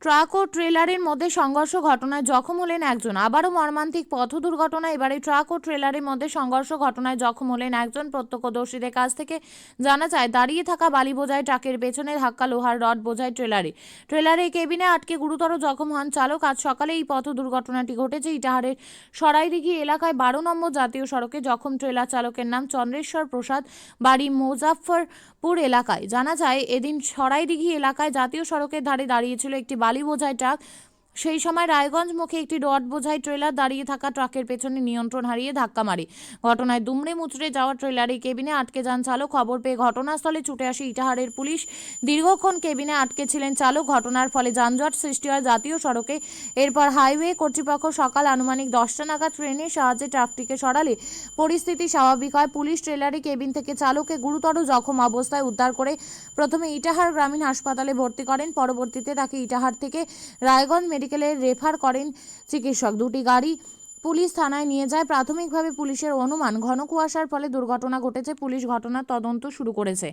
Truck ও ট্রেলারের মধ্যে সংঘর্ষ ঘটনায় জখম হলেন একজন। আবারও মর্মান্তিক পথ দুর্ঘটনা। এবারে ট্রাক ও ট্রেলারের মধ্যে সংঘর্ষ ঘটনায় জখম হলেন একজন। প্রত্যক্ষদর্শীদের কাছ থেকে জানা যায়, দাঁড়িয়ে থাকা বালি বোঝাই ট্রাকের পেছনে ধাক্কা লোহার রড বোঝাই ট্রেলারের কেবিনে আটকে গুরুতর জখম হন চালক। আজ সকালে এই পথ দুর্ঘটনাটি ঘটেছে ইটাহারের সরাইদিঘি এলাকায় 12 নম্বর জাতীয় সড়কে। জখম ট্রেলার চালকের নাম চন্দ্রেশ্বর প্রসাদ, বাড়ি মুজাফফরপুর এলাকায়। জানা যায়, এদিন সরাইদিঘি এলাকায় জাতীয় সড়কের ধারে দাঁড়িয়েছিল একটি বালি বোঝাই ট্রাক। সেই সময় রায়গঞ্জ মুখে একটি রড বোঝাই ট্রেলার দাঁড়িয়ে থাকা ট্রাকের পেছনে নিয়ন্ত্রণ হারিয়ে ধাক্কা মারে। ঘটনায় দুমড়ে মুচড়ে যাওয়া ট্রেলারের কেবিনে আটকে যান চালক। খবর পেয়ে ঘটনাস্থলে ছুটে আসে ইটাহারের পুলিশ। দীর্ঘক্ষণ কেবিনে আটকে ছিলেন চালক। ঘটনার ফলে যানজট সৃষ্টি হয় জাতীয় সড়কে। এরপর হাইওয়ে কর্তৃপক্ষ সকাল আনুমানিক 10টা নাগাদ ট্রেনের সাহায্যে ট্রাকটিকে সরালে পরিস্থিতি স্বাভাবিক হয়। পুলিশ ট্রেলারের কেবিন থেকে চালককে গুরুতর জখম অবস্থায় উদ্ধার করে প্রথমে ইটাহার গ্রামীণ হাসপাতালে ভর্তি করেন। পরবর্তীতে তাকে ইটাহার থেকে রায়গঞ্জ মেডিকেলে রেফার করেন চিকিৎসক। দুটি গাড়ি পুলিশ থানায় নিয়ে যায়। প্রাথমিকভাবে পুলিশের অনুমান, ঘন কুয়াশার ফলে দুর্ঘটনা ঘটেছে। পুলিশ ঘটনার তদন্ত শুরু করেছে।